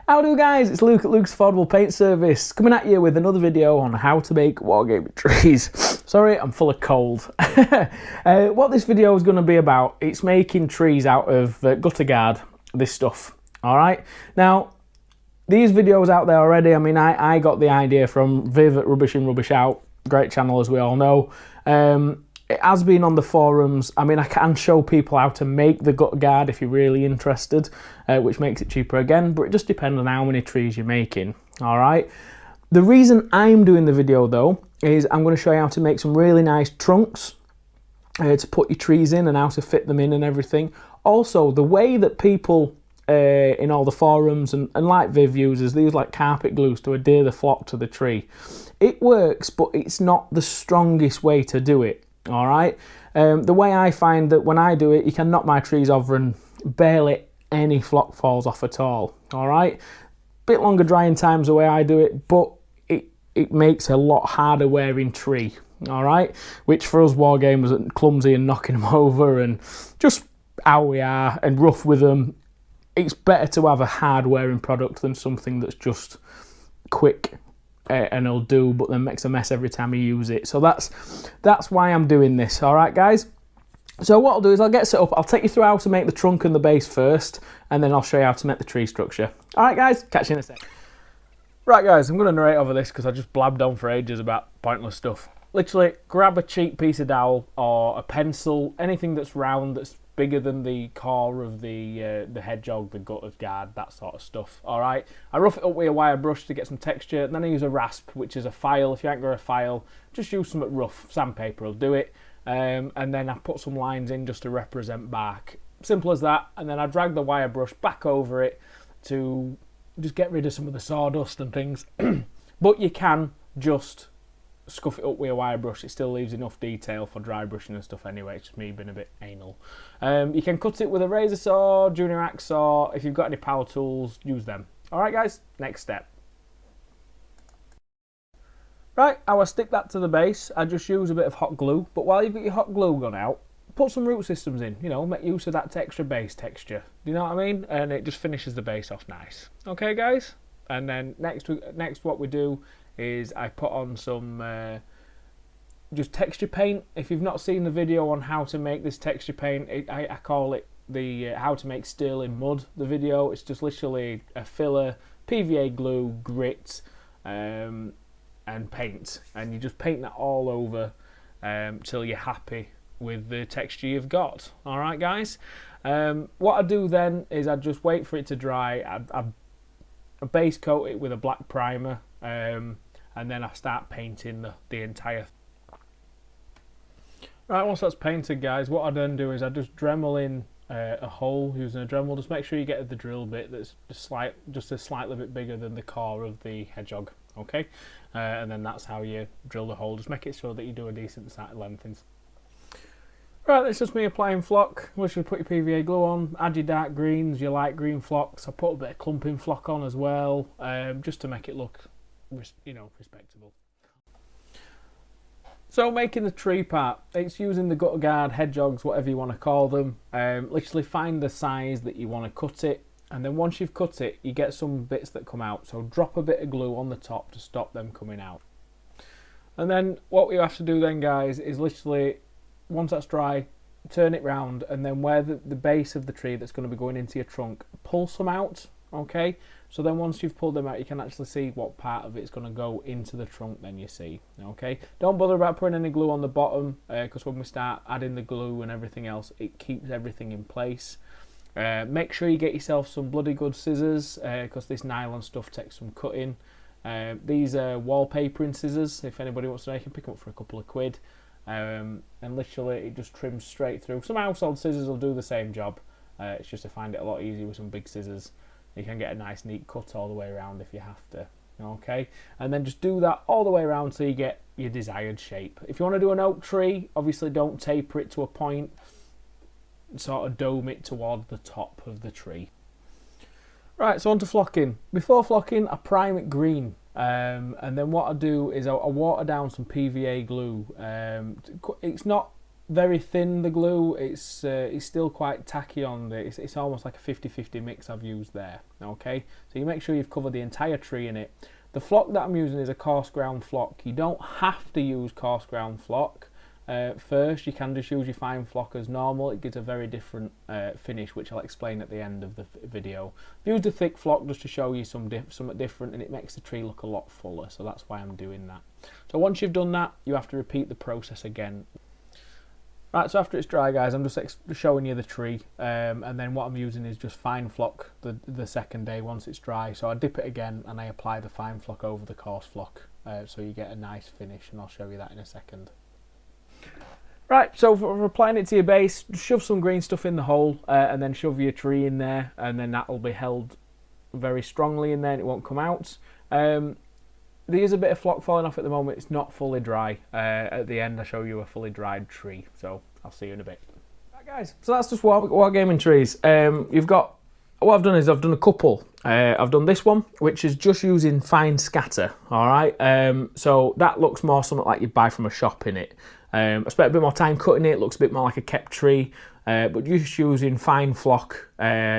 How do guys? It's Luke at Luke's Affordable Paint Service coming at you with another video on how to make Wargaming trees. Sorry, I'm full of cold. What this video is going to be about, it's making trees out of gutter guard, this stuff. Alright, now these videos out there already, I mean I got the idea from Viv at Rubbish In Rubbish Out, great channel as we all know. It has been on the forums. I mean, I can show people how to make the gutter guard if you're really interested, which makes it cheaper again, but it just depends on how many trees you're making, all right? The reason I'm doing the video, though, is I'm going to show you how to make some really nice trunks to put your trees in and how to fit them in and everything. Also, the way that people in all the forums and like Viv uses, they use like carpet glues to adhere the flock to the tree. It works, but it's not the strongest way to do it. All right, the way I find that when I do it, you can knock my trees over and barely any flock falls off at all. All right, bit longer drying times the way I do it, but it makes a lot harder wearing tree. All right, which for us wargamers are clumsy and knocking them over and just how we are and rough with them, it's better to have a hard wearing product than something that's just quick and it'll do, but then makes a mess every time you use it. So that's why I'm doing this. All right, guys. So what I'll do is I'll get set up. I'll take you through how to make the trunk and the base first, and then I'll show you how to make the tree structure. All right, guys. Catch you in a sec. Right, guys. I'm going to narrate over this because I just blabbed on for ages about pointless stuff. Literally, grab a cheap piece of dowel or a pencil, anything that's round, that's bigger than the core of the hedgehog, the gutter guard, that sort of stuff. All right, I rough it up with a wire brush to get some texture, and then I use a rasp, which is a file. If you ain't got a file, just use some rough sandpaper will do it. And then I put some lines in just to represent bark. Simple as that. And then I drag the wire brush back over it to just get rid of some of the sawdust and things. But you can just scuff it up with a wire brush. It still leaves enough detail for dry brushing and stuff anyway. It's just me being a bit anal. You can cut it with a razor saw, junior axe saw. If you've got any power tools, use them. Alright guys, next step. Right, how I stick that to the base, I just use a bit of hot glue. But while you've got your hot glue gun out, put some root systems in, you know, make use of that extra base texture. Do you know what I mean? And it just finishes the base off nice. Okay guys? And then next what we do is I put on some just texture paint. If you've not seen the video on how to make this texture paint, I call it the how to make sterling mud, the video. It's just literally a filler, PVA glue, grit, and paint, and you just paint that all over till you're happy with the texture you've got. All right guys, what I do then is I just wait for it to dry. I base coat it with a black primer, and then I start painting the entire. Right, once that's painted, guys, what I then do is I just Dremel in a hole using a Dremel. Just make sure you get the drill bit that's just a slightly bit bigger than the core of the hedgehog. Okay, and then that's how you drill the hole. Just make it so that you do a decent lengthings. Right, that's just me applying flock. Once you put your PVA glue on, add your dark greens, your light green flocks. I put a bit of clumping flock on as well, just to make it look, you know, respectable. So making the tree part, it's using the gutter guard, hedgehogs, whatever you want to call them. Literally find the size that you want to cut it, and then once you've cut it, you get some bits that come out. So drop a bit of glue on the top to stop them coming out. And then what we have to do then, guys, is literally, once that's dry, turn it round, and then where the base of the tree that's going to be going into your trunk, pull some out, okay? So then once you've pulled them out, you can actually see what part of it's going to go into the trunk then, you see, okay? Don't bother about putting any glue on the bottom, because when we start adding the glue and everything else, it keeps everything in place. Make sure you get yourself some bloody good scissors, because this nylon stuff takes some cutting. These are wallpapering scissors. If anybody wants to know, you can pick them up for a couple of quid. And literally it just trims straight through. Some household scissors will do the same job. It's just to find it a lot easier with some big scissors. You can get a nice neat cut all the way around if you have to. Okay, and then just do that all the way around till you get your desired shape. If you want to do an oak tree, obviously don't taper it to a point, sort of dome it toward the top of the tree. Right, so on to flocking. Before flocking, I prime it green. And then what I do is I water down some PVA glue. It's not very thin, the glue. It's still quite tacky on the, it's almost like a 50-50 mix I've used there. Okay, so you make sure you've covered the entire tree in it. The flock that I'm using is a coarse ground flock. You don't have to use coarse ground flock. First, you can just use your fine flock as normal. It gives a very different finish, which I'll explain at the end of the video. I've used a thick flock just to show you something different, and it makes the tree look a lot fuller, so that's why I'm doing that. So once you've done that, you have to repeat the process again. Right, so after it's dry, guys, I'm just showing you the tree, and then what I'm using is just fine flock the second day once it's dry. So I dip it again and I apply the fine flock over the coarse flock, so you get a nice finish, and I'll show you that in a second. Right, so for applying it to your base, shove some green stuff in the hole, and then shove your tree in there, and then that will be held very strongly in there and it won't come out. There is a bit of flock falling off at the moment. It's not fully dry. At the end I show you a fully dried tree, so I'll see you in a bit. Right, guys, so that's just Wargaming trees. You've got, what I've done is I've done a couple. I've done this one, which is just using fine scatter, alright? So that looks more something like you'd buy from a shop in it. I spent a bit more time cutting it. It looks a bit more like a kept tree, but just using fine flock,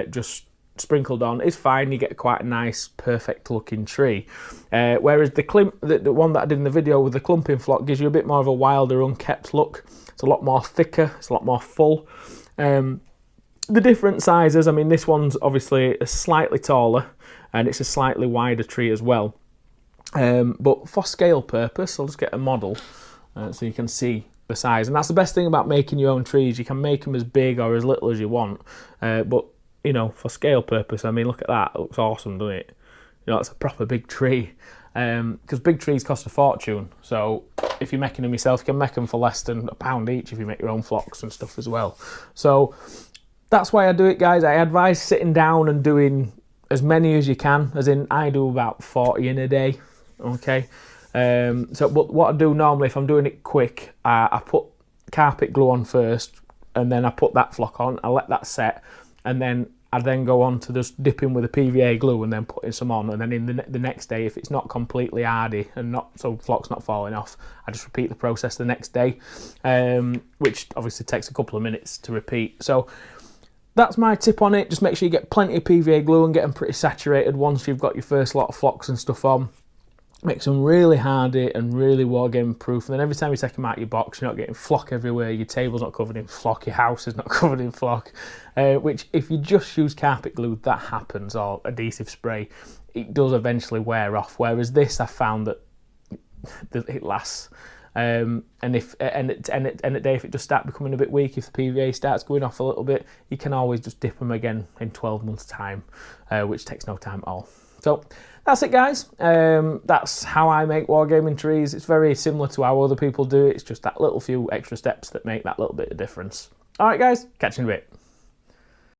just sprinkled on is fine. You get quite a nice, perfect looking tree. Whereas the one that I did in the video with the clumping flock gives you a bit more of a wilder, unkept look. It's a lot more thicker. It's a lot more full. The different sizes. I mean, this one's obviously a slightly taller, and it's a slightly wider tree as well. But for scale purpose, I'll just get a model. So you can see the size, and that's the best thing about making your own trees. You can make them as big or as little as you want, but you know, for scale purpose, I mean, look at that. It looks awesome, doesn't it? You know, it's a proper big tree, because big trees cost a fortune. So if you're making them yourself, you can make them for less than £1 each if you make your own flocks and stuff as well. So that's why I do it, guys. I advise sitting down and doing as many as you can, as in I do about 40 in a day. Okay. But what I do normally, if I'm doing it quick, I put carpet glue on first, and then I put that flock on, I let that set, and then I then go on to just dipping with a PVA glue and then putting some on, and then in the next day, if it's not completely hardy and not so flock's not falling off, I just repeat the process the next day, which obviously takes a couple of minutes to repeat. So that's my tip on it. Just make sure you get plenty of PVA glue and get them pretty saturated once you've got your first lot of flocks and stuff on. Makes them really hardy and really wargaming proof, and then every time you take them out of your box, you're not getting flock everywhere, your table's not covered in flock, your house is not covered in flock, which if you just use carpet glue, that happens, or adhesive spray, it does eventually wear off, whereas this I found that it lasts. And at the day, if it just starts becoming a bit weak, if the PVA starts going off a little bit, you can always just dip them again in 12 months time, which takes no time at all. So that's it, guys. That's how I make wargaming trees. It's very similar to how other people do it. It's just that little few extra steps that make that little bit of difference. All right, guys, catch you in a bit.